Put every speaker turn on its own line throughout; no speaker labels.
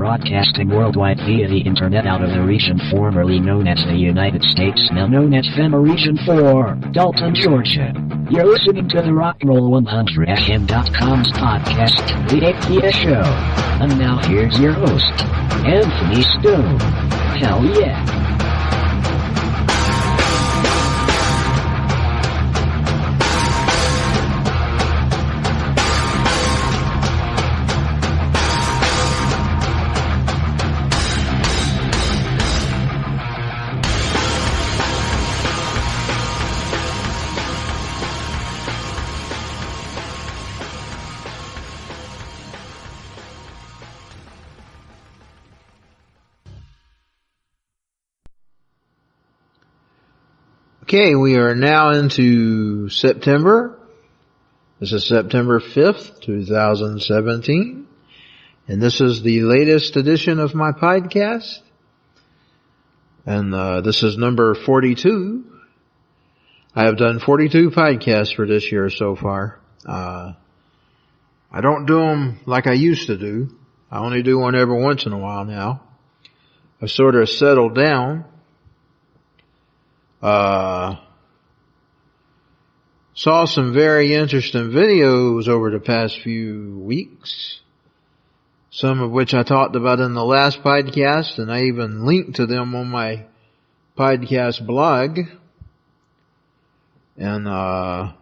broadcasting worldwide via the internet out of the region formerly known as the United States, now known as FEMA Region 4, Dalton, Georgia. You're listening to the RockRoll100FM.com's podcast, The APS Show. And now here's your host, Anthony Stone. Hell yeah.
Okay, we are now into September. This is September 5th, 2017. And this is the latest edition of my podcast. And this is number 42. I have done 42 podcasts for this year so far. I don't do them like I used to do. I only do one every once in a while now. I've sort of settled down. Saw some very interesting videos over the past few weeks, some of which I talked about in the last podcast, and I even linked to them on my podcast blog. And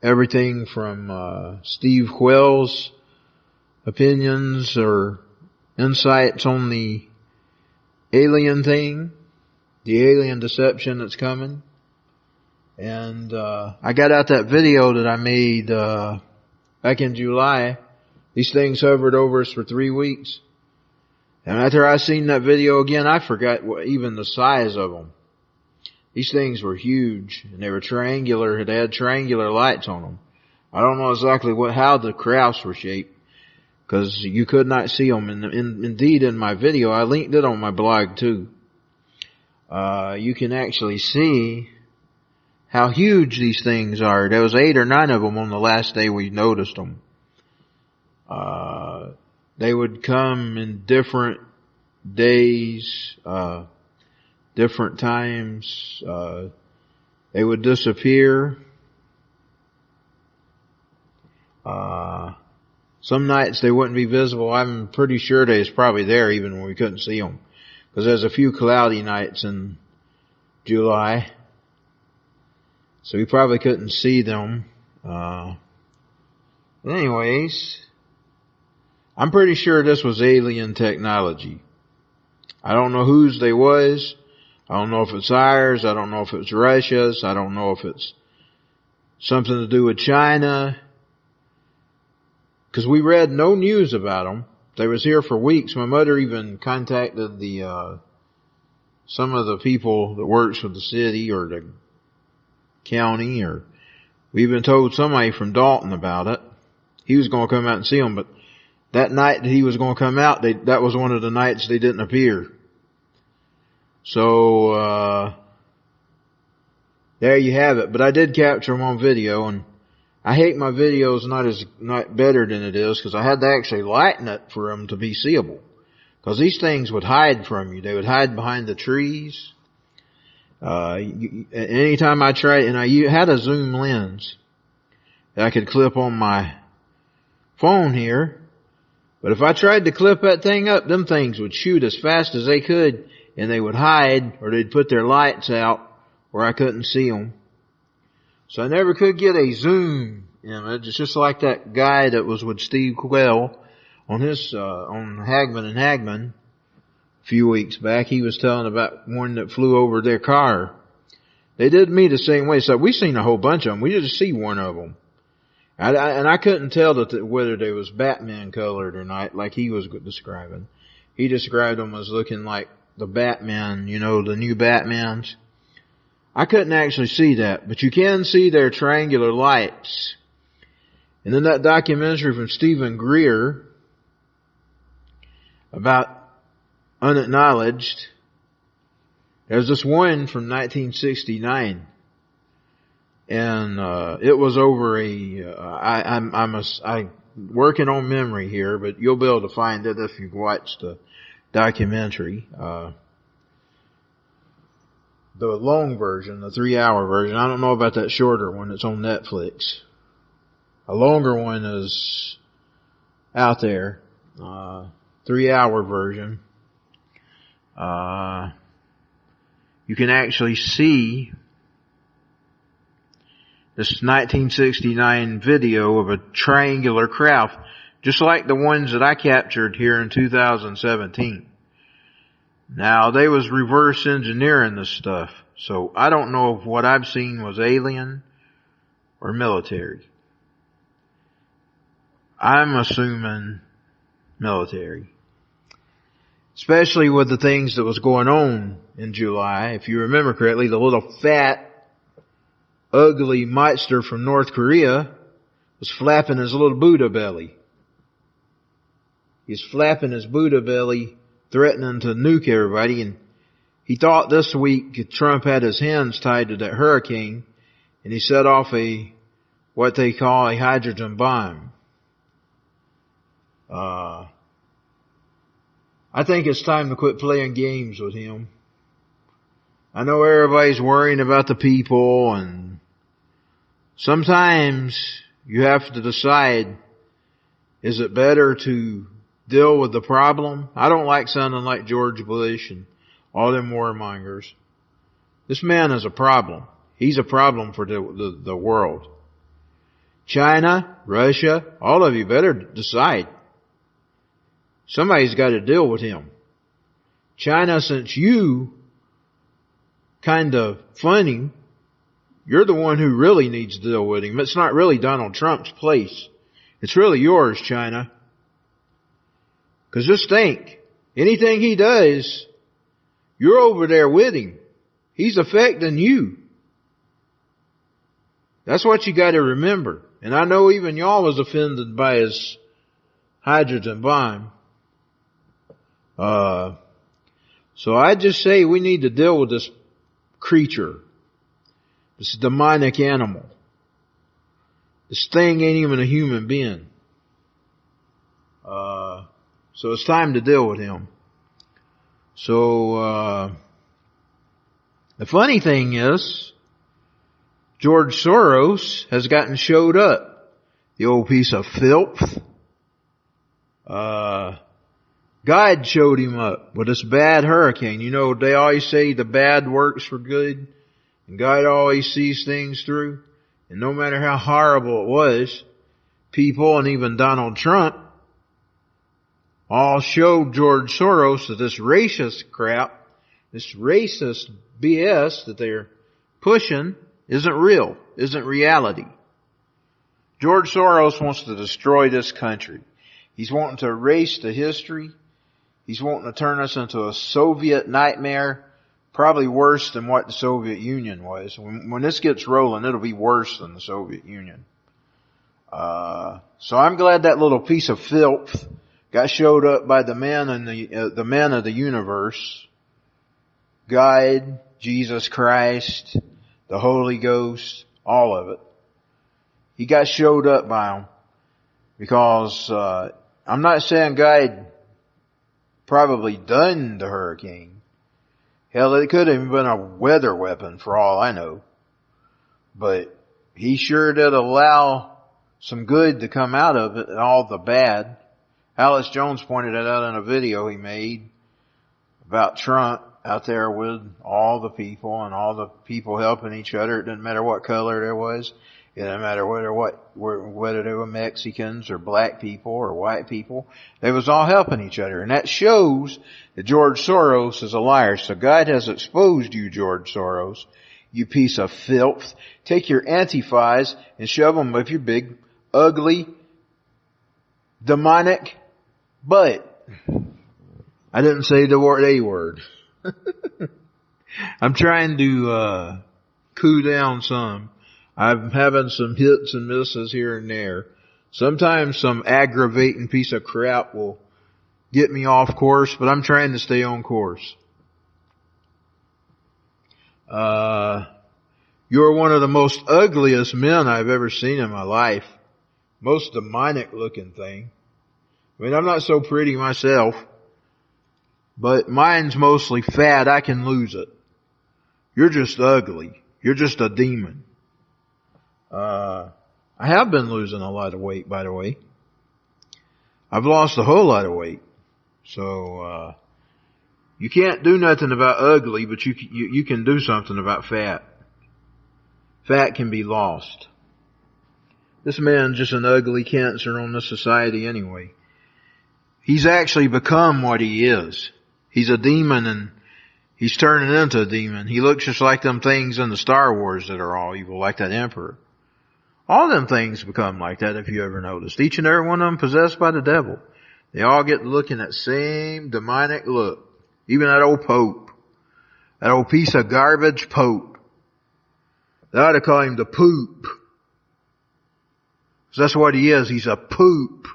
everything from Steve Quayle's opinions or insights on the alien thing, the alien deception that's coming. And I got out that video that I made back in July. These things hovered over us for 3 weeks. And after I seen that video again, I forgot even the size of them. These things were huge, and they were triangular. They had triangular lights on them. I don't know exactly how the crafts were shaped, because you could not see them. And indeed, in my video, I linked it on my blog too. You can actually see how huge these things are. There was 8 or 9 of them on the last day we noticed them. They would come in different days, different times. They would disappear. Some nights they wouldn't be visible. I'm pretty sure they was probably there even when we couldn't see them. Because there's a few cloudy nights in July. So we probably couldn't see them. Anyways, I'm pretty sure this was alien technology. I don't know whose they was. I don't know if it's ours. I don't know if it's Russia's. I don't know if it's something to do with China. Because we read no news about them. They was here for weeks. My mother even contacted some of the people that works with the city or the county, or we even told somebody from Dalton about it. He was going to come out and see them, but that night that he was going to come out, that was one of the nights they didn't appear. So, there you have it. But I did capture them on video, and I hate my videos not better than it is, because I had to actually lighten it for them to be seeable. Because these things would hide from you. They would hide behind the trees. Anytime I tried, and I had a zoom lens that I could clip on my phone here, but if I tried to clip that thing up, them things would shoot as fast as they could, and they would hide, or they'd put their lights out where I couldn't see them. So I never could get a zoom image. It's just like that guy that was with Steve Quayle on his, on Hagman and Hagman a few weeks back. He was telling about one that flew over their car. They did me the same way. So we seen a whole bunch of them. We just see one of them. And I couldn't tell whether they was Batman colored or not, like he was describing. He described them as looking like the Batman, the new Batmans. I couldn't actually see that, but you can see their triangular lights. And then that documentary from Stephen Greer about unacknowledged, there's this one from 1969. And it was over I working on memory here, but you'll be able to find it if you've watched the documentary. The long version, the 3-hour version. I don't know about that shorter one that's on Netflix. A longer one is out there. 3-hour version. You can actually see this 1969 video of a triangular craft, just like the ones that I captured here in 2017. Now, they was reverse engineering this stuff, so I don't know if what I've seen was alien or military. I'm assuming military. Especially with the things that was going on in July. If you remember correctly, the little fat, ugly monster from North Korea was flapping his little Buddha belly. He's flapping his Buddha belly, threatening to nuke everybody, and he thought this week Trump had his hands tied to that hurricane, and he set off what they call a hydrogen bomb. I think it's time to quit playing games with him. I know everybody's worrying about the people, and sometimes you have to decide, is it better to deal with the problem? I don't like sounding like George Bush and all them warmongers. This man is a problem. He's a problem for the world. China, Russia, all of you better decide. Somebody's got to deal with him. China, since you kind of funny, you're the one who really needs to deal with him. It's not really Donald Trump's place. It's really yours, China. Because just think, anything he does, you're over there with him. He's affecting you. That's what you got to remember. And I know even y'all was offended by his hydrogen bomb. So I just say we need to deal with this creature, this demonic animal. This thing ain't even a human being. So it's time to deal with him. So, the funny thing is, George Soros has gotten showed up. The old piece of filth. God showed him up with this bad hurricane. You know, they always say the bad works for good, and God always sees things through. And no matter how horrible it was, people and even Donald Trump all showed George Soros that this racist crap, this racist BS that they're pushing isn't real, isn't reality. George Soros wants to destroy this country. He's wanting to erase the history. He's wanting to turn us into a Soviet nightmare, probably worse than what the Soviet Union was. When this gets rolling, it'll be worse than the Soviet Union. So I'm glad that little piece of filth got showed up by the man in the man of the universe, God, Jesus Christ, the Holy Ghost, all of it. He got showed up by him because I'm not saying God probably done the hurricane. Hell, it could have been a weather weapon for all I know. But he sure did allow some good to come out of it and all the bad. Alex Jones pointed it out in a video he made about Trump out there with all the people and all the people helping each other. It didn't matter what color there was. It didn't matter whether they were Mexicans or black people or white people. They was all helping each other. And that shows that George Soros is a liar. So God has exposed you, George Soros, you piece of filth. Take your antifas and shove them with your big, ugly, demonic butt. I didn't say the word A word. I'm trying to cool down some. I'm having some hits and misses here and there. Sometimes some aggravating piece of crap will get me off course, but I'm trying to stay on course. You're one of the most ugliest men I've ever seen in my life. most demonic looking thing. I mean, I'm not so pretty myself, but mine's mostly fat. I can lose it. You're just ugly. You're just a demon. I have been losing a lot of weight, by the way. I've lost a whole lot of weight. So, you can't do nothing about ugly, but you can do something about fat. Fat can be lost. This man's just an ugly cancer on this society anyway. He's actually become what he is. He's a demon and he's turning into a demon. He looks just like them things in the Star Wars that are all evil, like that emperor. All them things become like that if you ever noticed. Each and every one of them possessed by the devil. They all get looking that same demonic look. Even that old Pope. That old piece of garbage Pope. They ought to call him the Poop. 'Cause that's what he is. He's a poop.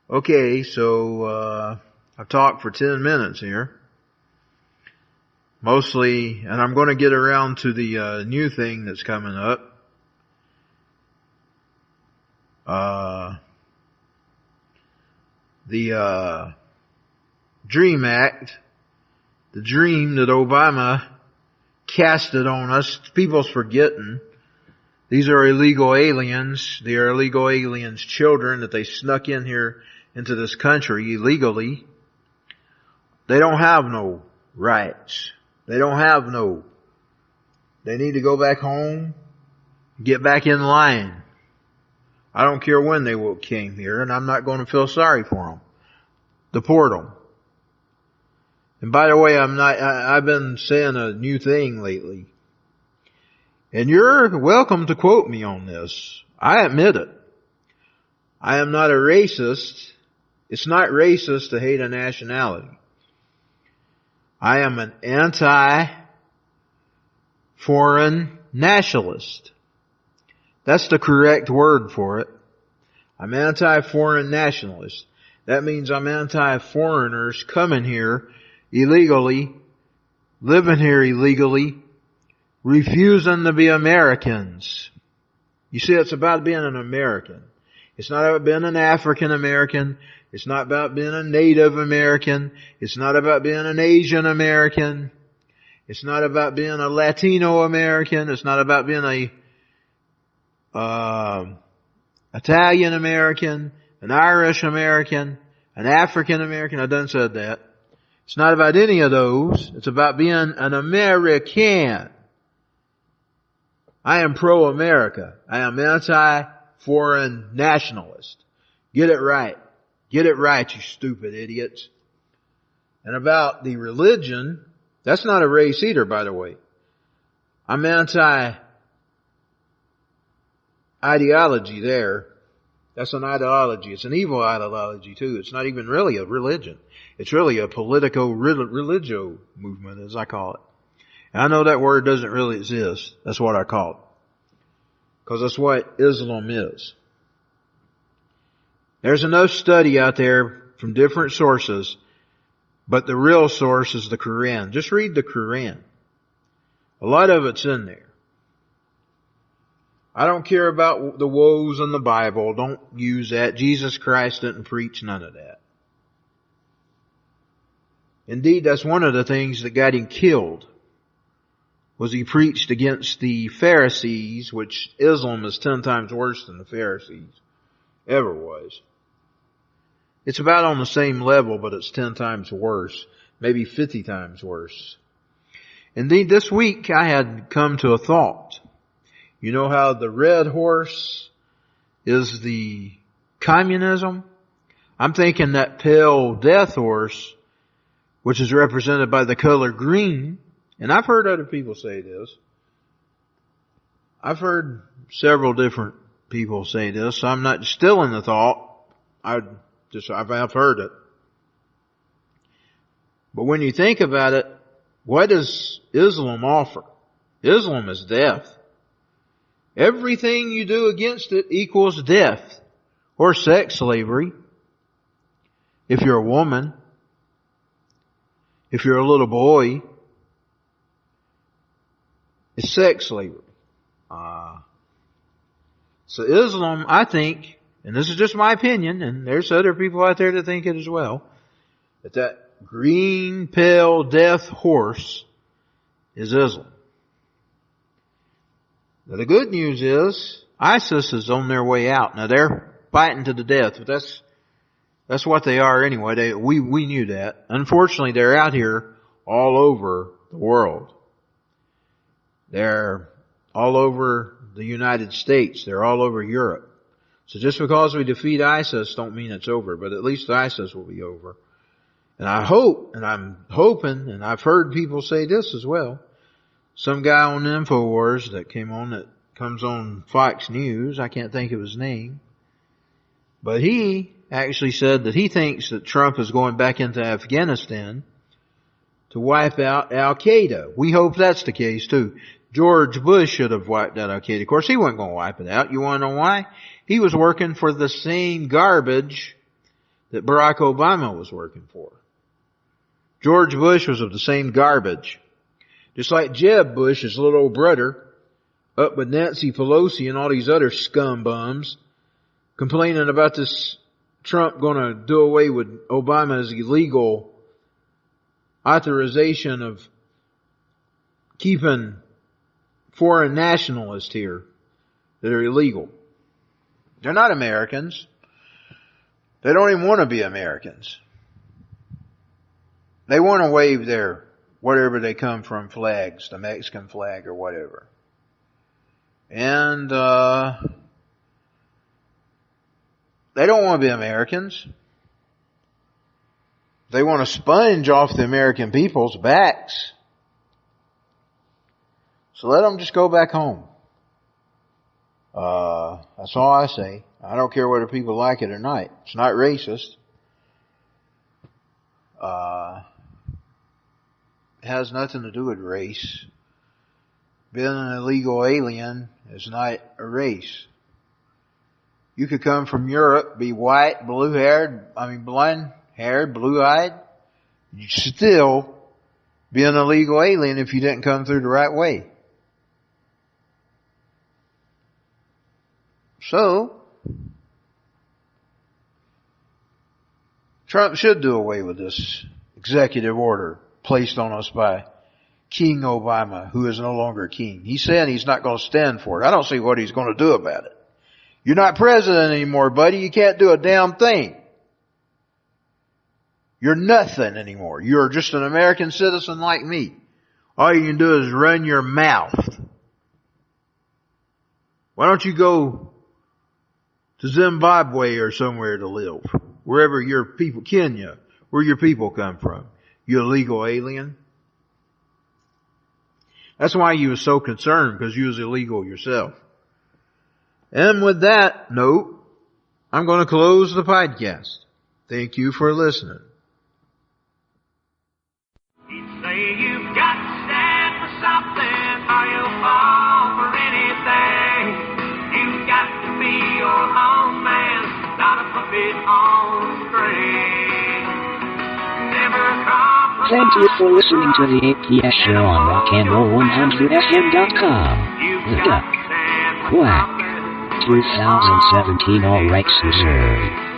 Okay, so, I've talked for 10 minutes here. Mostly, and I'm going to get around to the, new thing that's coming up. The Dream Act, the dream that Obama casted on us. People's forgetting. These are illegal aliens. They are illegal aliens' children that they snuck in here into this country illegally. They don't have no rights. They need to go back home, get back in line. I don't care when they came here, and I'm not going to feel sorry for them. Deport them. And by the way, I've been saying a new thing lately. And you're welcome to quote me on this. I admit it. I am not a racist. It's not racist to hate a nationality. I am an anti-foreign nationalist. That's the correct word for it. I'm anti-foreign nationalist. That means I'm anti-foreigners coming here illegally, living here illegally, refusing to be Americans. You see, it's about being an American. It's not about being an African American. It's not about being a Native American. It's not about being an Asian American. It's not about being a Latino American. It's not about being a Italian American, an Irish American, an African American. I done said that. It's not about any of those. It's about being an American. I am pro-America. I am anti-foreign nationalist. Get it right. Get it right, you stupid idiots. And about the religion, that's not a race either, by the way. I'm anti-ideology there. That's an ideology. It's an evil ideology too. It's not even really a religion. It's really a politico-religio movement, as I call it. And I know that word doesn't really exist. That's what I call it. Because that's what Islam is. There's enough study out there from different sources, but the real source is the Quran. Just read the Quran. A lot of it's in there. I don't care about the woes in the Bible. Don't use that. Jesus Christ didn't preach none of that. Indeed, that's one of the things that got him killed, was he preached against the Pharisees, which Islam is 10 times worse than the Pharisees ever was. It's about on the same level, but it's 10 times worse, maybe 50 times worse. Indeed, this week I had come to a thought. You know how the red horse is the communism? I'm thinking that pale death horse, which is represented by the color green, and I've heard other people say this. I've heard several different people say this, so I'm not still in the thought. I've heard it. But when you think about it, what does Islam offer? Islam is death. Everything you do against it equals death or sex slavery. If you're a woman, if you're a little boy, it's sex slavery. So Islam, I think, and this is just my opinion, and there's other people out there that think it as well, that green, pale, death horse is Islam. Now the good news is, ISIS is on their way out. Now they're fighting to the death, but that's what they are anyway. We knew that. Unfortunately, they're out here all over the world. They're all over the United States. They're all over Europe. So just because we defeat ISIS don't mean it's over, but at least ISIS will be over. And I hope, and I'm hoping, and I've heard people say this as well. Some guy on InfoWars that comes on Fox News, I can't think of his name, but he actually said that he thinks that Trump is going back into Afghanistan to wipe out Al-Qaeda. We hope that's the case too. George Bush should have wiped out Al-Qaeda. Of course, he wasn't going to wipe it out. You want to know why? He was working for the same garbage that Barack Obama was working for. George Bush was of the same garbage. Just like Jeb Bush, his little old brother, up with Nancy Pelosi and all these other scum bums, complaining about this Trump going to do away with Obama's illegal authorization of keeping foreign nationalists here that are illegal. They're not Americans. They don't even want to be Americans. They want to wave their whatever they come from flags, the Mexican flag or whatever. And they don't want to be Americans. They want to sponge off the American people's backs. So let them just go back home. That's all I say. I don't care whether people like it or not. It's not racist. It has nothing to do with race. Being an illegal alien is not a race. You could come from Europe, be white, blonde-haired, blue-eyed. You'd still be an illegal alien if you didn't come through the right way. So, Trump should do away with this executive order placed on us by King Obama, who is no longer king. He said he's not going to stand for it. I don't see what he's going to do about it. You're not president anymore, buddy. You can't do a damn thing. You're nothing anymore. You're just an American citizen like me. All you can do is run your mouth. Why don't you go to Zimbabwe or somewhere to live? Wherever your people, Kenya, where your people come from. You illegal alien. That's why you was so concerned, because you was illegal yourself. And with that note, I'm going to close the podcast. Thank you for listening.
You say you've got to stand for something, or you'll fall for anything. You've got to be your own man, not a puppet on a string. Never compromise.
Thank you for listening to the APS show on rockandroll100fm.com.
You've got to stand for
Quack.
something.
2017 All Rights Reserved.